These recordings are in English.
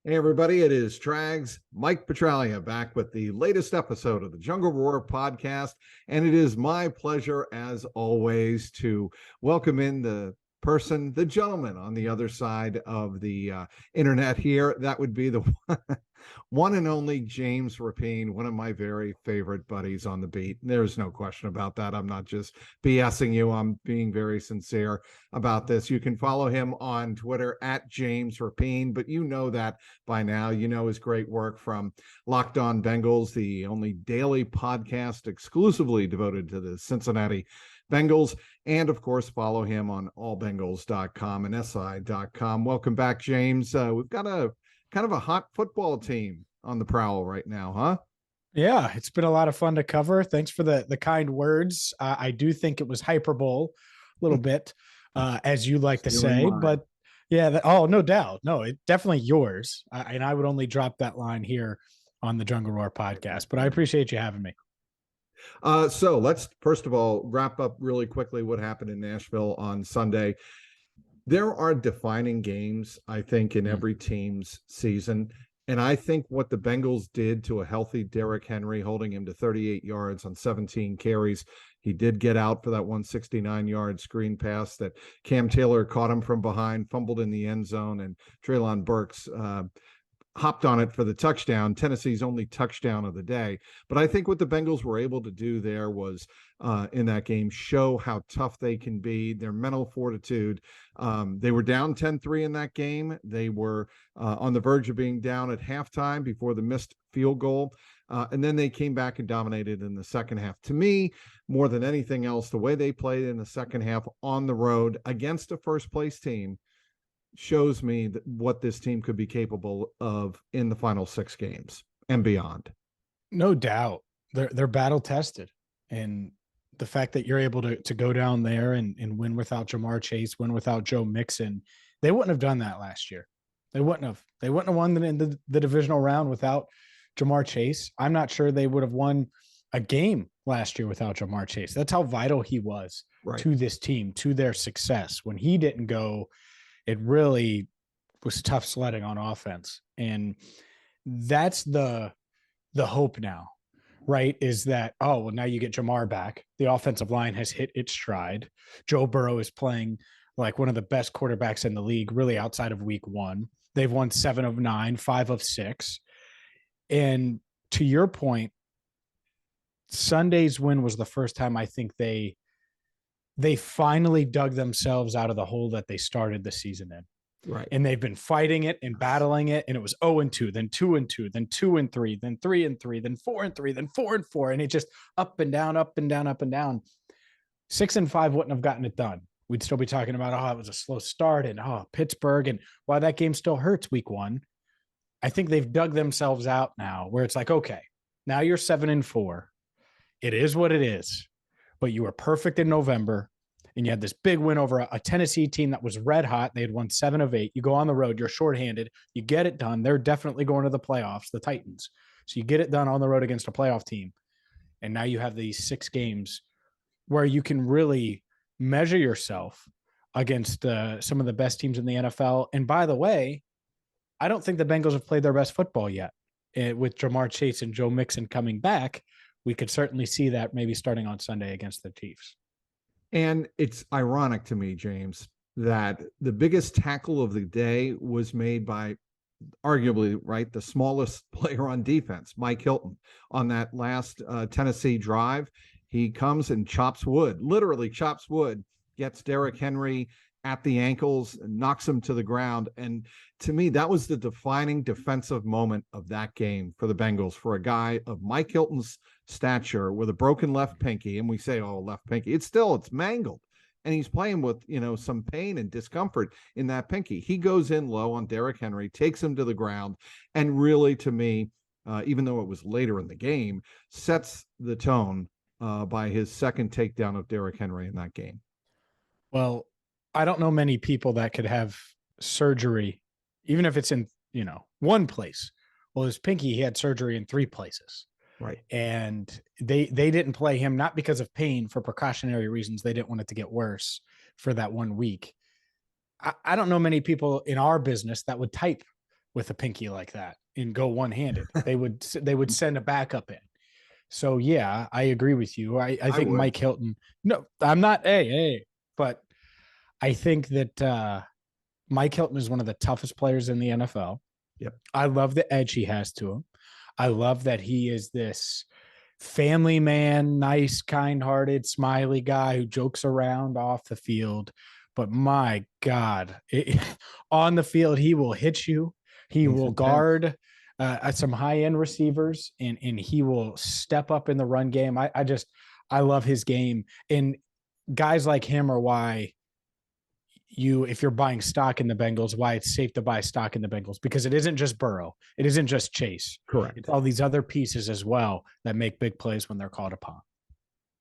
Hey everybody, it is Trags, Mike Petralia back with the latest episode of the JungleRoar podcast. And it is my pleasure, as always, to welcome in the gentleman on the other side of the internet here. That would be the one and only James Rapien, one of my very favorite buddies on the beat. There's no question about that. I'm not just BSing you. I'm being very sincere about this. You can follow him on Twitter at James Rapien, but you know that by now. You know his great work from Locked On Bengals, the only daily podcast exclusively devoted to the Cincinnati Bengals. And of course, follow him on allbengals.com and si.com. Welcome back, James. We've got a kind of a hot football team on the prowl right now, huh? Yeah, it's been a lot of fun to cover. Thanks for the kind words. I do think it was hyperbole a little bit, as you like to say, but yeah, no doubt. No, it definitely yours. And I would only drop that line here on the JungleRoar podcast, but I appreciate you having me. So let's first of all wrap up really quickly what happened in Nashville on Sunday. There are defining games, I think, in every team's season. And I think what the Bengals did to a healthy Derrick Henry, holding him to 38 yards on 17 carries. He did get out for that 169-yard screen pass that Cam Taylor caught him from behind, fumbled in the end zone, and Treylon Burks hopped on it for the touchdown, Tennessee's only touchdown of the day. But I think what the Bengals were able to do there was in that game show how tough they can be, their mental fortitude. They were down 10-3 in that game. They were on the verge of being down at halftime before the missed field goal. And then they came back and dominated in the second half. To me, more than anything else, the way they played in the second half on the road against a first-place team shows me that what this team could be capable of in the final 6 games and beyond. No doubt. They're battle tested. And the fact that you're able to go down there and win without Ja'Marr Chase, win without Joe Mixon, they wouldn't have done that last year. They wouldn't have won in the divisional round without Ja'Marr Chase. I'm not sure they would have won a game last year without Ja'Marr Chase. That's how vital he was to this team, to their success. When he didn't go, it really was tough sledding on offense. And that's the hope now, right? Is that, oh, well, now you get Ja'Marr back. The offensive line has hit its stride. Joe Burrow is playing like one of the best quarterbacks in the league, really outside of week 1. They've won 7 of 9, 5 of 6. And to your point, Sunday's win was the first time I think they finally dug themselves out of the hole that they started the season in. Right. And they've been fighting it and battling it. And it was 0-2, then 2-2, then 2-3, then 3-3, then 4-3, then 4-4. And it just up and down, up and down, up and down. 6-5 wouldn't have gotten it done. We'd still be talking about, it was a slow start and Pittsburgh. And while that game still hurts week 1, I think they've dug themselves out now where it's like, okay, now you're 7-4. It is what it is. But you were perfect in November, and you had this big win over a Tennessee team that was red hot. They had won 7 of 8. You go on the road, you're shorthanded. You get it done. They're definitely going to the playoffs, the Titans. So you get it done on the road against a playoff team. And now you have these 6 games where you can really measure yourself against some of the best teams in the NFL. And by the way, I don't think the Bengals have played their best football yet. With Ja'Marr Chase and Joe Mixon coming back, we could certainly see that maybe starting on Sunday against the Chiefs. And it's ironic to me, James, that the biggest tackle of the day was made by arguably, the smallest player on defense, Mike Hilton. On that last Tennessee drive, he comes and chops wood, literally chops wood, gets Derrick Henry at the ankles and knocks him to the ground. And to me, that was the defining defensive moment of that game for the Bengals, for a guy of Mike Hilton's stature with a broken left pinky. And we say, left pinky. It's mangled. And he's playing with, some pain and discomfort in that pinky. He goes in low on Derrick Henry, takes him to the ground, and really, to me, even though it was later in the game, sets the tone by his second takedown of Derrick Henry in that game. Well, I don't know many people that could have surgery, even if it's in, one place. Well, his pinky, he had surgery in 3 places. Right. And they didn't play him, not because of pain, for precautionary reasons. They didn't want it to get worse for that 1 week. I don't know many people in our business that would type with a pinky like that and go one-handed. They would send a backup in. So yeah, I agree with you. I think would. Mike Hilton. No, I'm not. Hey, but I think that Mike Hilton is one of the toughest players in the NFL. Yep. I love the edge he has to him. I love that he is this family man, nice, kind-hearted, smiley guy who jokes around off the field. But my God, on the field, he will hit you. He will guard some high-end receivers, and he will step up in the run game. I love his game. And guys like him are why if you're buying stock in the Bengals, why it's safe to buy stock in the Bengals, because it isn't just Burrow. It isn't just Chase. Correct. It's all these other pieces as well that make big plays when they're called upon.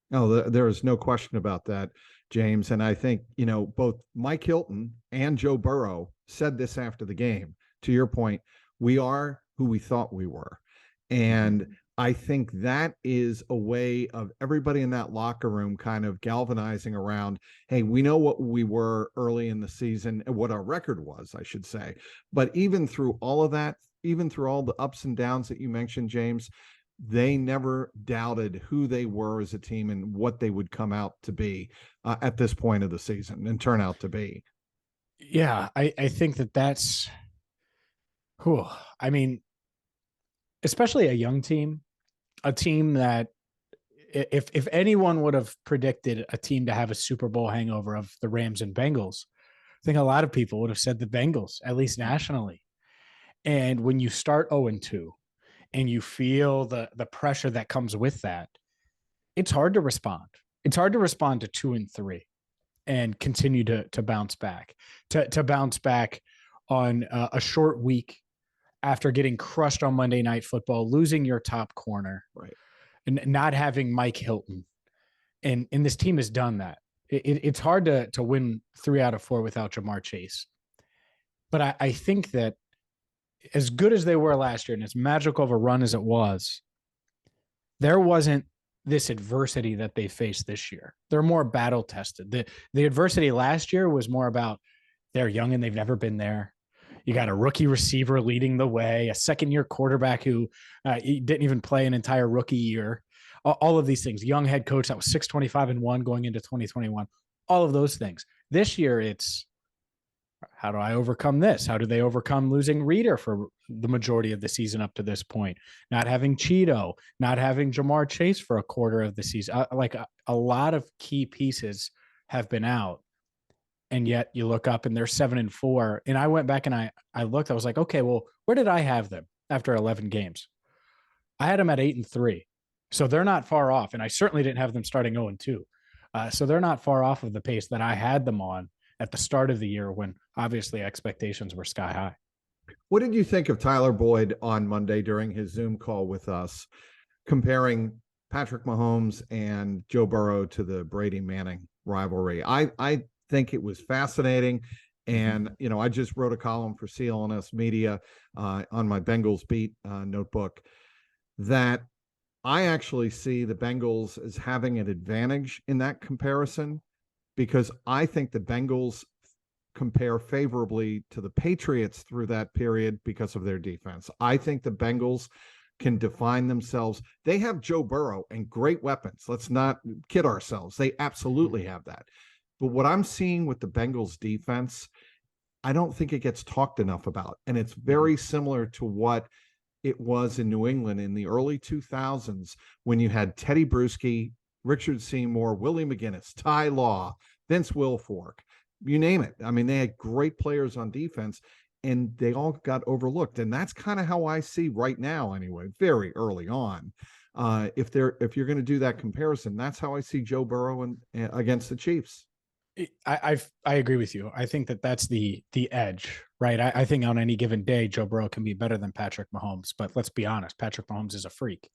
No, there is no question about that, James. And I think, both Mike Hilton and Joe Burrow said this after the game. To your point, we are who we thought we were. And I think that is a way of everybody in that locker room kind of galvanizing around, hey, we know what we were early in the season and what our record was, I should say. But even through all of that, even through all the ups and downs that you mentioned, James, they never doubted who they were as a team and what they would come out to be at this point of the season and turn out to be. Yeah, I think that's cool. I mean, especially a young team, a team that if anyone would have predicted a team to have a Super Bowl hangover of the Rams and Bengals, I think a lot of people would have said the Bengals, at least nationally. And when you start 0-2 and you feel the pressure that comes with that, it's hard to respond. It's hard to respond to 2-3 and continue to bounce back, to bounce back on a short week after getting crushed on Monday Night Football, losing your top corner, right, and not having Mike Hilton. And this team has done that. It's hard to win 3 out of 4 without Jamar Chase. But I think that as good as they were last year and as magical of a run as it was, there wasn't this adversity that they faced this year. They're more battle tested. The adversity last year was more about they're young and they've never been there. You got a rookie receiver leading the way, a second-year quarterback who didn't even play an entire rookie year. All of these things. Young head coach that was 6-25-1 going into 2021. All of those things. This year, it's how do I overcome this? How do they overcome losing Reader for the majority of the season up to this point? Not having Cheeto, not having Jamar Chase for a quarter of the season. A lot of key pieces have been out. And yet you look up and they're 7-4. And I went back and I looked, I was like, okay, well, where did I have them after 11 games? I had them at 8-3. So they're not far off. And I certainly didn't have them starting 0-2. So they're not far off of the pace that I had them on at the start of the year when obviously expectations were sky high. What did you think of Tyler Boyd on Monday during his Zoom call with us, comparing Patrick Mahomes and Joe Burrow to the Brady Manning rivalry? I think it was fascinating. And, I just wrote a column for CLNS Media on my Bengals beat notebook that I actually see the Bengals as having an advantage in that comparison, because I think the Bengals compare favorably to the Patriots through that period because of their defense. I think the Bengals can define themselves. They have Joe Burrow and great weapons. Let's not kid ourselves. They absolutely have that. But what I'm seeing with the Bengals defense, I don't think it gets talked enough about. And it's very similar to what it was in New England in the early 2000s when you had Teddy Bruschi, Richard Seymour, Willie McGinnis, Ty Law, Vince Wilfork, you name it. I mean, they had great players on defense and they all got overlooked. And that's kind of how I see right now, anyway, very early on. If you're going to do that comparison, that's how I see Joe Burrow against the Chiefs. I agree with you. I think that's the edge, right? I think on any given day, Joe Burrow can be better than Patrick Mahomes. But let's be honest, Patrick Mahomes is a freak.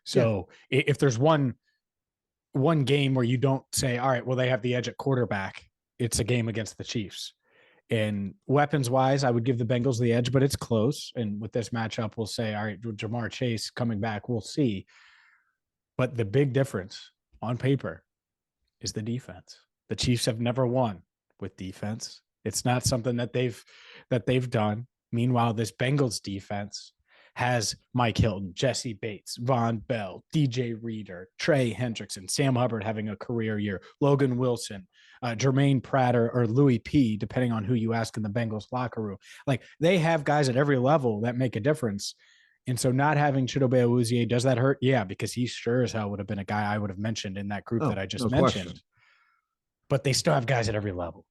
So if there's one game where you don't say, all right, well, they have the edge at quarterback, it's a game against the Chiefs. And weapons wise, I would give the Bengals the edge, but it's close. And with this matchup, we'll say, all right, Jamar Chase coming back, we'll see. But the big difference on paper is the defense. The Chiefs have never won with defense. It's not something that they've done. Meanwhile, this Bengals defense has Mike Hilton, Jesse Bates, Von Bell, DJ Reader, Trey Hendrickson, Sam Hubbard having a career year, Logan Wilson, Jermaine Prater, or Louis P., depending on who you ask in the Bengals locker room. Like, they have guys at every level that make a difference. And so not having Chidobe Awuzie, does that hurt? Yeah, because he sure as hell would have been a guy I would have mentioned in that group that I just mentioned. Question. But they still have guys at every level.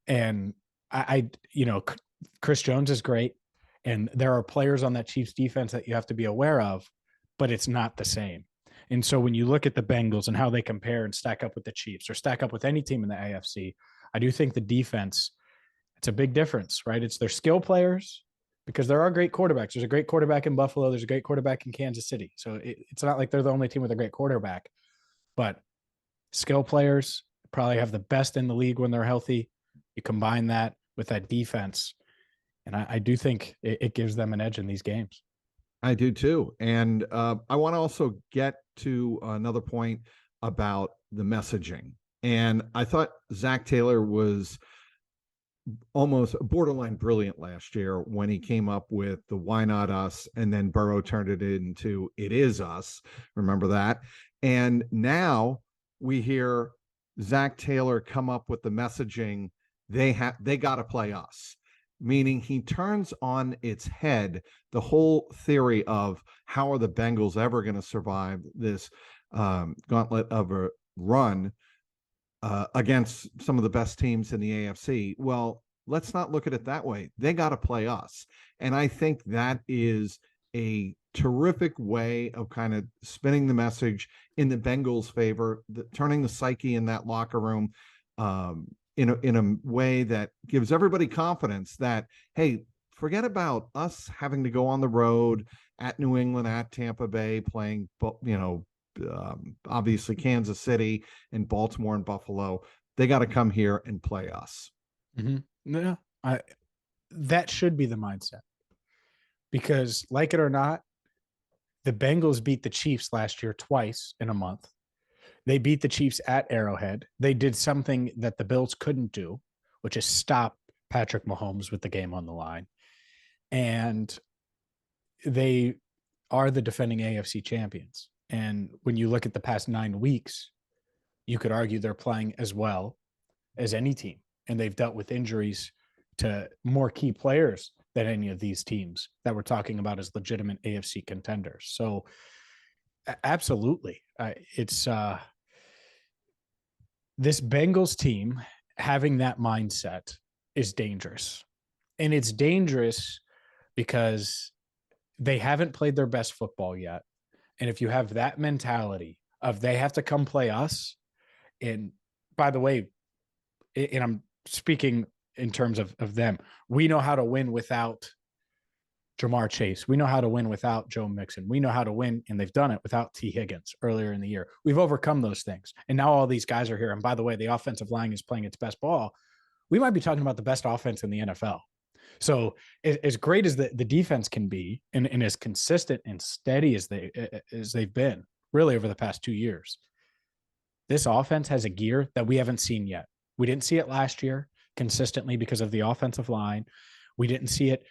And Chris Jones is great. And there are players on that Chiefs defense that you have to be aware of, but it's not the same. And so when you look at the Bengals and how they compare and stack up with the Chiefs or stack up with any team in the AFC, I do think the defense, it's a big difference, right? It's their skill players, because there are great quarterbacks. There's a great quarterback in Buffalo. There's a great quarterback in Kansas City. So it's not like they're the only team with a great quarterback, but skill players probably have the best in the league when they're healthy. You combine that with that defense, and I do think it gives them an edge in these games. I do too. And I want to also get to another point about the messaging. And I thought Zach Taylor was almost borderline brilliant last year when he came up with the "why not us," and then Burrow turned it into "it is us." Remember that? And now we hear Zach Taylor come up with the messaging, they got to play us, meaning he turns on its head the whole theory of how are the Bengals ever going to survive this gauntlet of a run against some of the best teams in the AFC. Well, let's not look at it that way. They got to play us. And I think that is a terrific way of kind of spinning the message in the Bengals' favor, turning the psyche in that locker room in a way that gives everybody confidence that, hey, forget about us having to go on the road at New England, at Tampa Bay, playing, obviously Kansas City and Baltimore and Buffalo. They got to come here and play us. Mm-hmm. Yeah, that should be the mindset, because like it or not, the Bengals beat the Chiefs last year twice in a month. They beat the Chiefs at Arrowhead. They did something that the Bills couldn't do, which is stop Patrick Mahomes with the game on the line. And they are the defending AFC champions. And when you look at the past 9 weeks, you could argue they're playing as well as any team. And they've dealt with injuries to more key players than any of these teams that we're talking about as legitimate AFC contenders. So absolutely. It's this Bengals team having that mindset is dangerous. And it's dangerous because they haven't played their best football yet. And if you have that mentality of they have to come play us, and by the way, and I'm speaking in terms of them, we know how to win without Jamar Chase. We know how to win without Joe Mixon. We know how to win, and they've done it without T. Higgins earlier in the year. We've overcome those things. And now all these guys are here. And by the way, the offensive line is playing its best ball. We might be talking about the best offense in the NFL. So as great as the defense can be, and as consistent and steady as they've been really over the past 2 years, this offense has a gear that we haven't seen yet. We didn't see it last year consistently because of the offensive line. We didn't see it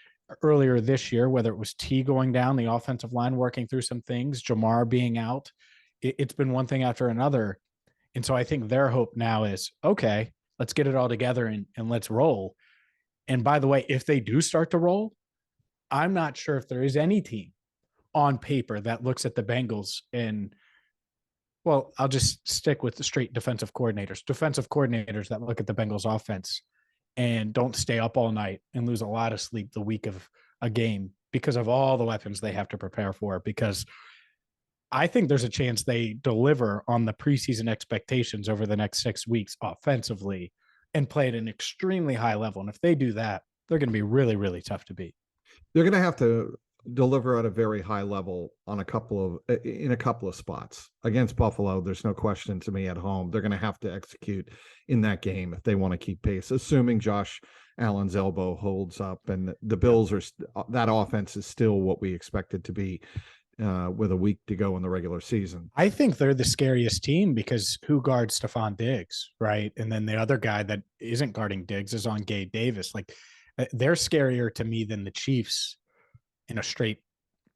earlier this year, whether it was T going down, the offensive line working through some things, Jamar being out. It's been one thing after another. And so I think their hope now is, okay, let's get it all together and let's roll. And by the way, if they do start to roll, I'm not sure if there is any team on paper that looks at the Bengals and, well, I'll just stick with the straight defensive coordinators that look at the Bengals offense and don't stay up all night and lose a lot of sleep the week of a game because of all the weapons they have to prepare for. Because I think there's a chance they deliver on the preseason expectations over the next 6 weeks offensively and play at an extremely high level. And if they do that, they're going to be really, really tough to beat. They're going to have to deliver at a very high level in a couple of spots. Against Buffalo, there's no question to me at home. They're going to have to execute in that game if they want to keep pace, assuming Josh Allen's elbow holds up and the Bills that offense is still what we expected to be with a week to go in the regular season. I think they're the scariest team because who guards Stephon Diggs, right? And then the other guy that isn't guarding Diggs is on Gabe Davis. Like, They're scarier to me than the Chiefs in a straight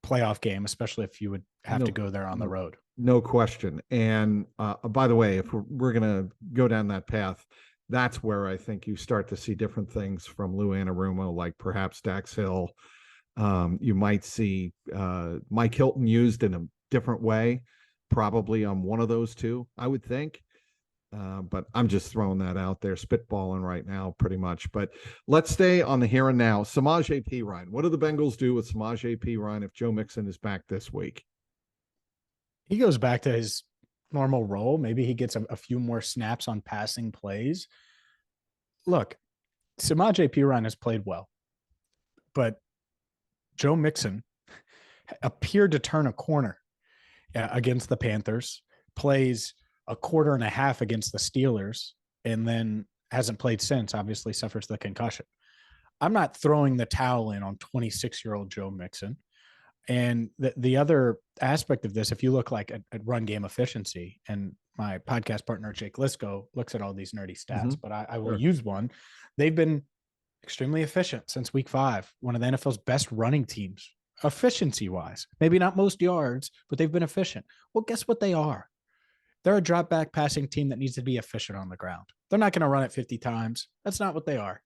playoff game, especially if you would have to go there on the road. No question. And by the way, if we're going to go down that path, that's where I think you start to see different things from Lou Anarumo, like perhaps Dax Hill. You might see Mike Hilton used in a different way, probably on one of those two, I would think. But I'm just throwing that out there, spitballing right now, pretty much. But let's stay on the here and now. Samaje Perine. What do the Bengals do with Samaje Perine if Joe Mixon is back this week? He goes back to his normal role. Maybe he gets a few more snaps on passing plays. Look, Samaje Perine has played well, but Joe Mixon appeared to turn a corner against the Panthers, plays a quarter and a half against the Steelers, and then hasn't played since, obviously suffers the concussion. I'm not throwing the towel in on 26-year-old Joe Mixon. And the other aspect of this, if you look like at run game efficiency, and my podcast partner, Jake Lisco, looks at all these nerdy stats, but I will use one. They've been extremely efficient since week 5, one of the NFL's best running teams, efficiency-wise. Maybe not most yards, but they've been efficient. Well, guess what they are? They're a drop back passing team that needs to be efficient on the ground. They're not going to run it 50 times. That's not what they are.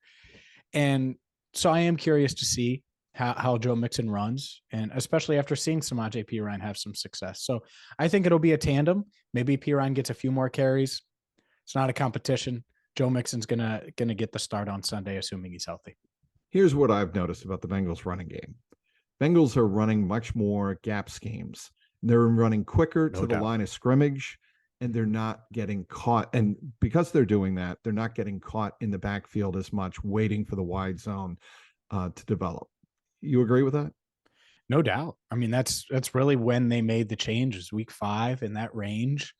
And so I am curious to see how Joe Mixon runs, and especially after seeing Samaje Perine have some success. So I think it'll be a tandem. Maybe Perine gets a few more carries. It's not a competition. Joe Mixon's gonna get the start on Sunday, assuming he's healthy. Here's what I've noticed about the Bengals running game. Bengals are running much more gap schemes. They're running quicker to the line of scrimmage, and they're not getting caught. And because they're doing that, they're not getting caught in the backfield as much, waiting for the wide zone to develop. You agree with that? No doubt. I mean, that's really when they made the changes, week 5 in that range.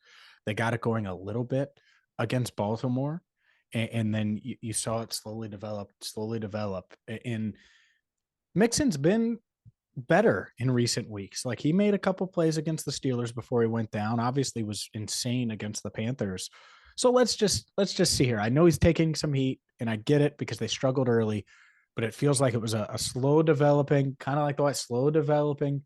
They got it going a little bit against Baltimore. And then you saw it slowly develop. And Mixon's been better in recent weeks. Like, he made a couple plays against the Steelers before he went down. Obviously was insane against the Panthers. So let's just see here. I know he's taking some heat, and I get it because they struggled early, but it feels like it was a slow developing, kind of like the slow developing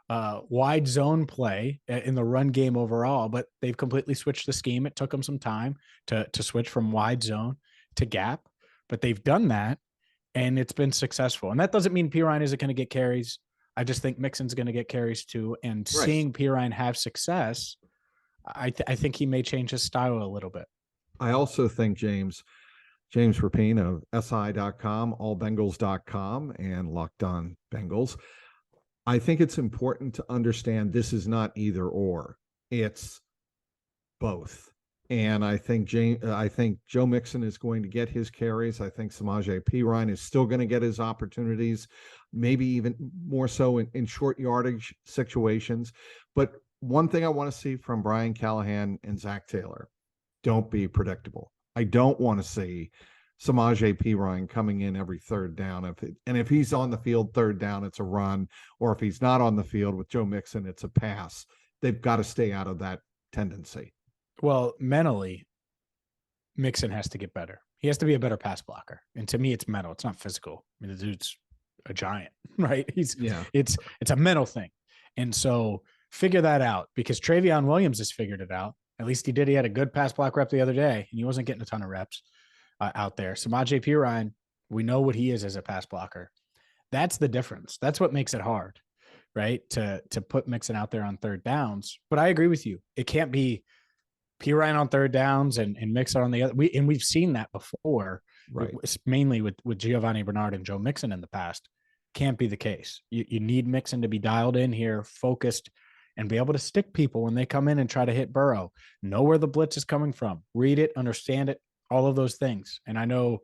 wide zone play in the run game overall, but they've completely switched the scheme. It took them some time to switch from wide zone to gap, but they've done that, and it's been successful. And that doesn't mean Perine isn't going to get carries. I just think Mixon's going to get carries too. And seeing Perine have success, I think he may change his style a little bit. I also think James Rapien of SI.com, allbengals.com, and Locked On Bengals. I think it's important to understand this is not either or. It's both. And I think Joe Mixon is going to get his carries. I think Samaje Perine is still going to get his opportunities, maybe even more so in short yardage situations. But one thing I want to see from Brian Callahan and Zach Taylor, don't be predictable. I don't want to see Samaje Perine coming in every third down. If he's on the field third down, it's a run. Or if he's not on the field with Joe Mixon, it's a pass. They've got to stay out of that tendency. Well, mentally, Mixon has to get better. He has to be a better pass blocker. And to me, it's mental. It's not physical. I mean, the dude's a giant, right? It's a mental thing. And so figure that out, because Travion Williams has figured it out. At least he did. He had a good pass block rep the other day, and he wasn't getting a ton of reps out there. Samaje Perine, we know what he is as a pass blocker. That's the difference. That's what makes it hard, right? To put Mixon out there on third downs. But I agree with you. It can't be Perine on third downs and Mixon on the other. We've seen that before, right? Mainly with Giovanni Bernard and Joe Mixon in the past. Can't be the case. You need Mixon to be dialed in here, focused, and be able to stick people when they come in and try to hit Burrow. Know where the blitz is coming from. Read it, understand it, all of those things. And I know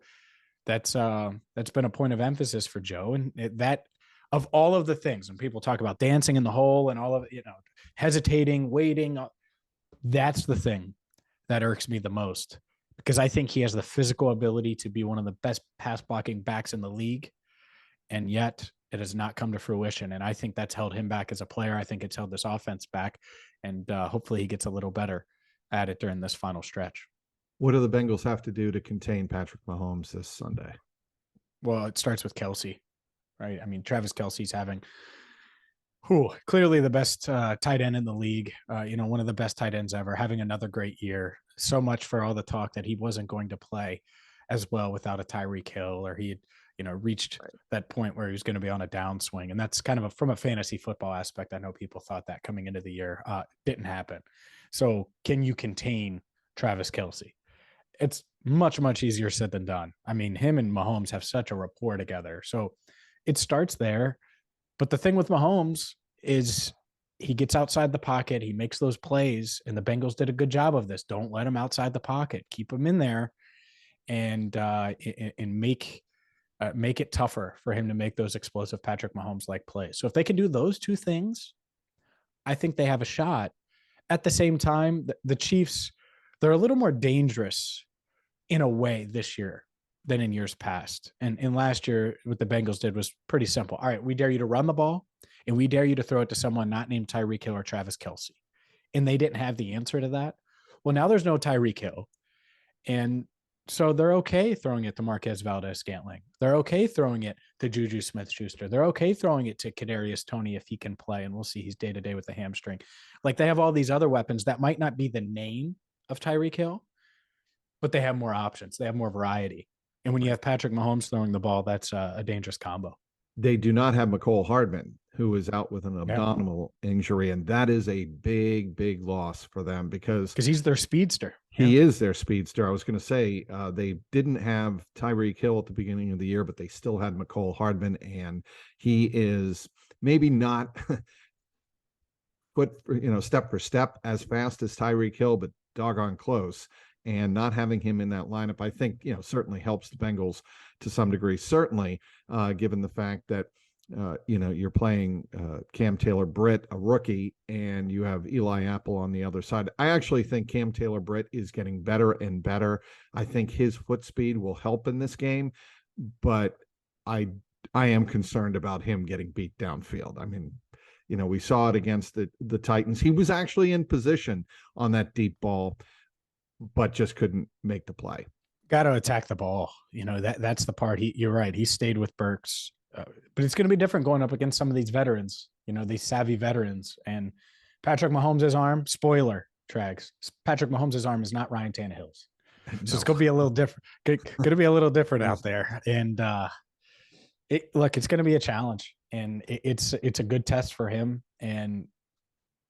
that's been a point of emphasis for Joe. And that, of all of the things, when people talk about dancing in the hole and all of it, hesitating, waiting, that's the thing that irks me the most, because I think he has the physical ability to be one of the best pass blocking backs in the league. And yet it has not come to fruition. And I think that's held him back as a player. I think it's held this offense back, and hopefully he gets a little better at it during this final stretch. What do the Bengals have to do to contain Patrick Mahomes this Sunday? Well, it starts with Kelsey, right? I mean, Travis Kelsey's having clearly the best tight end in the league. One of the best tight ends ever, having another great year. So much for all the talk that he wasn't going to play as well without a Tyreek Hill, or he had, reached that point where he was going to be on a downswing. And that's kind of from a fantasy football aspect. I know people thought that coming into the year didn't happen. So can you contain Travis Kelsey? It's much, much easier said than done. I mean, him and Mahomes have such a rapport together. So it starts there. But the thing with Mahomes is he gets outside the pocket. He makes those plays, and the Bengals did a good job of this. Don't let him outside the pocket. Keep him in there, and make it tougher for him to make those explosive Patrick Mahomes like plays. So if they can do those two things, I think they have a shot. At the same time, the Chiefs, they're a little more dangerous in a way this year than in years past. And last year, what the Bengals did was pretty simple. All right, we dare you to run the ball, and we dare you to throw it to someone not named Tyreek Hill or Travis Kelsey. And they didn't have the answer to that. Well, now there's no Tyreek Hill. And so they're okay throwing it to Marquez Valdez-Scantling. They're okay throwing it to Juju Smith-Schuster. They're okay throwing it to Kadarius Toney if he can play, and we'll see he's day-to-day with the hamstring. Like, they have all these other weapons that might not be the name of Tyreek Hill, but they have more options. They have more variety. And when you have Patrick Mahomes throwing the ball, that's a dangerous combo. They do not have McCole Hardman, who is out with an abdominal injury, and that is a big, big loss for them because he's their speedster. He is their speedster. I was going to say they didn't have Tyreek Hill at the beginning of the year, but they still had McCole Hardman, and he is maybe not step for step as fast as Tyreek Hill, but doggone close. And not having him in that lineup, I think, certainly helps the Bengals to some degree. Certainly, given the fact that you're playing Cam Taylor-Britt, a rookie, and you have Eli Apple on the other side. I actually think Cam Taylor-Britt is getting better and better. I think his foot speed will help in this game, but I am concerned about him getting beat downfield. I mean, we saw it against the Titans. He was actually in position on that deep ball, but just couldn't make the play. Got to attack the ball. That's the part. You're right. He stayed with Burks. But it's going to be different going up against some of these veterans, these savvy veterans. And Patrick Mahomes' arm, spoiler, Trags, Patrick Mahomes' arm is not Ryan Tannehill's. So it's going to be a little different. Going to be a little different out there. And it's going to be a challenge. And it's a good test for him. And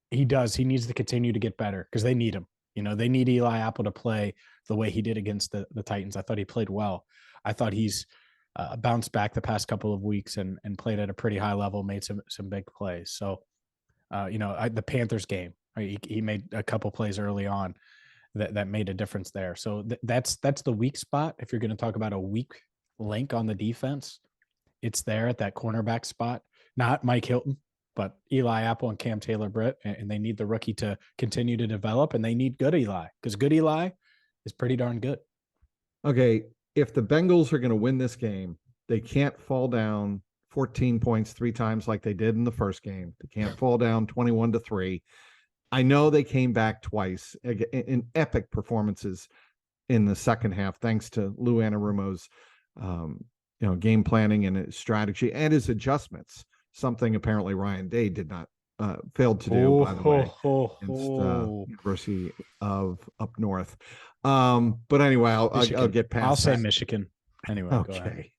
he needs to continue to get better because they need him. They need Eli Apple to play the way he did against the Titans. I thought he played well. I thought he's bounced back the past couple of weeks and played at a pretty high level, made some big plays. So, the Panthers game, right? He made a couple plays early on that made a difference there. So that's the weak spot. If you're going to talk about a weak link on the defense, it's there at that cornerback spot, not Mike Hilton, but Eli Apple and Cam Taylor-Britt, and they need the rookie to continue to develop, and they need good Eli because good Eli is pretty darn good. Okay, if the Bengals are going to win this game, they can't fall down 14 points 3 times like they did in the first game. They can't fall down 21-3. I know they came back twice in epic performances in the second half, thanks to Lou Anarumo's game planning and his strategy and his adjustments. Something apparently Ryan Day did not failed to do, by the way, against University of up north. But anyway, I'll get past. I'll say Michigan. Anyway, okay.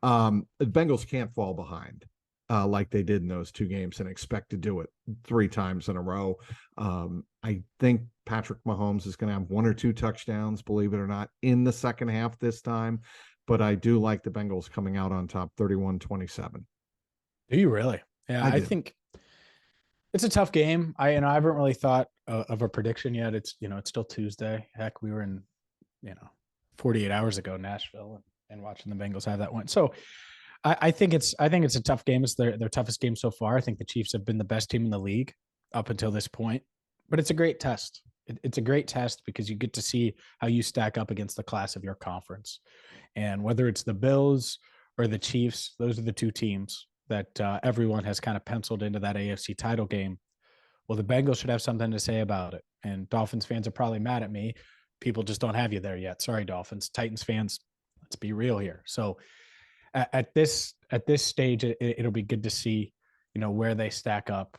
The Bengals can't fall behind like they did in those 2 games and expect to do it 3 times in a row. I think Patrick Mahomes is going to have 1 or 2 touchdowns, believe it or not, in the second half this time. But I do like the Bengals coming out on top 31-27. Do you really? Yeah, I think it's a tough game. I haven't really thought of a prediction yet. It's it's still Tuesday. Heck, we were in 48 hours ago in Nashville and watching the Bengals have that one. So I think it's a tough game. It's their toughest game so far. I think the Chiefs have been the best team in the league up until this point. But it's a great test. It's a great test because you get to see how you stack up against the class of your conference. And whether it's the Bills or the Chiefs, those are the 2 teams that everyone has kind of penciled into that AFC title game. Well, the Bengals should have something to say about it. And Dolphins fans are probably mad at me. People just don't have you there yet. Sorry, Dolphins. Titans fans, let's be real here. So at this stage, it'll be good to see, where they stack up.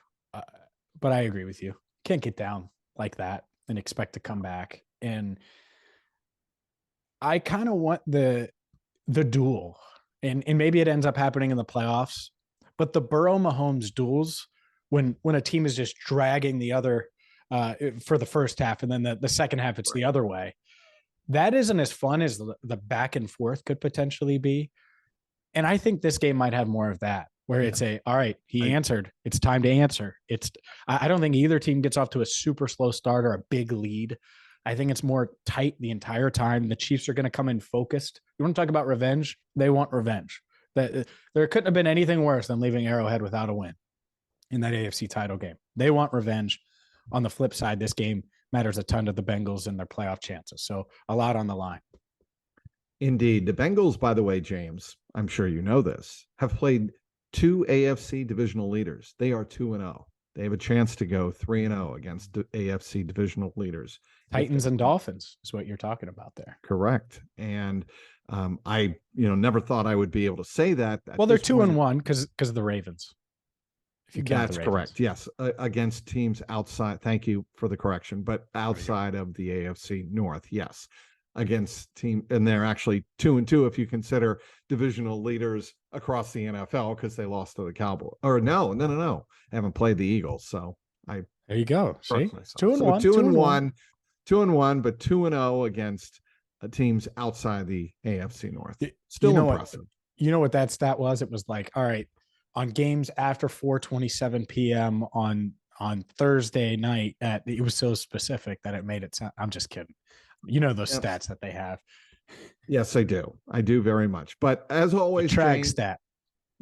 But I agree with you. Can't get down like that and expect to come back. And I kind of want the duel, and maybe it ends up happening in the playoffs, but the Burrow Mahomes duels, when a team is just dragging the other for the first half, and then the second half it's the other way. That isn't as fun as the back and forth could potentially be. And I think this game might have more of that, where it's all right, he answered. It's time to answer. I don't think either team gets off to a super slow start or a big lead. I think it's more tight the entire time. The Chiefs are going to come in focused. You want to talk about revenge? They want revenge. There couldn't have been anything worse than leaving Arrowhead without a win in that AFC title game. They want revenge. On the flip side, this game matters a ton to the Bengals and their playoff chances. So a lot on the line. Indeed. The Bengals, by the way, James, I'm sure you know this, have played 2 AFC divisional leaders. They are 2-0. They have a chance to go 3-0 against the AFC divisional leaders. Titans and Dolphins is what you're talking about there. Correct. And I, never thought I would be able to say that. Well, they're 2-1 because of the Ravens. If you count. That's correct. Yes, against teams outside. Thank you for the correction, but outside of the AFC North. Yes, against team, and they're actually 2-2 if you consider divisional leaders across the NFL because they lost to the Cowboys. Or no, I haven't played the Eagles, so there you go. See, 2-1, 2-1, but 2-0 against teams outside the AFC North. Still impressive. You know what that stat was? It was like, all right, on games after 4:27 p.m. on Thursday night, it was so specific that it made it sound. I'm just kidding. You know those stats that they have. Yes, I do. I do very much. But as always, Trags stat.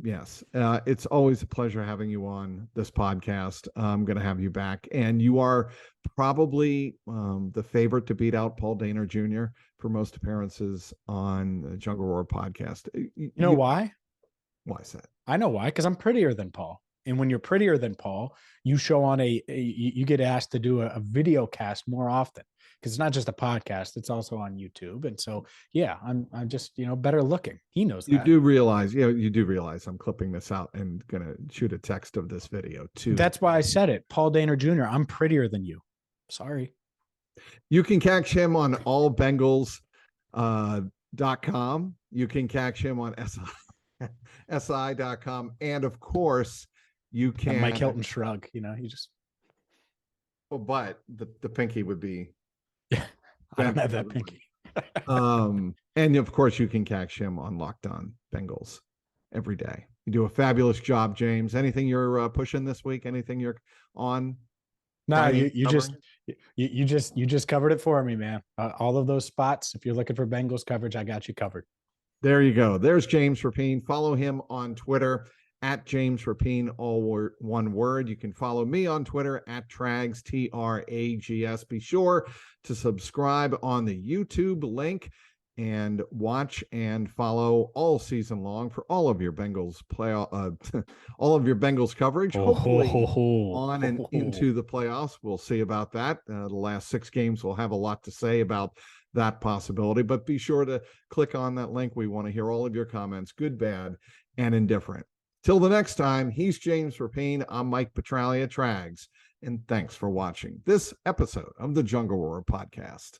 Yes, it's always a pleasure having you on this podcast. I'm going to have you back, and you are probably the favorite to beat out Paul Dehner Jr. for most appearances on the JungleRoar podcast. You know why? Why is that? I know why, because I'm prettier than Paul. And when you're prettier than Paul, you show on you get asked to do a video cast more often, because it's not just a podcast, it's also on YouTube. And so, yeah, I'm just, better looking. He knows that. You do realize I'm clipping this out and going to shoot a text of this video too. That's why I said it. Paul Dehner Jr., I'm prettier than you. Sorry. You can catch him on allbengals.com. You can catch him on si.com, and of course you can Mike Hilton shrug, you just but the pinky would be I don't have that pinky. And of course you can catch him on Locked On Bengals every day. You do a fabulous job, James. Anything you're pushing this week? Anything you're on? No, you just covered it for me, man. All of those spots, if you're looking for Bengals coverage, I got you covered. There you go. There's James Rapien. Follow him on Twitter at James Rapien, all one word. You can follow me on Twitter at Trags, Trags. Be sure to subscribe on the YouTube link and watch and follow all season long for all of your Bengals all of your Bengals coverage. Hopefully on and into the playoffs. We'll see about that. The last 6 games will have a lot to say about that possibility, but be sure to click on that link. We want to hear all of your comments, good, bad, and indifferent. Till the next time, he's James Rapien. I'm Mike Petralia, Trags, and thanks for watching this episode of the JungleRoar podcast.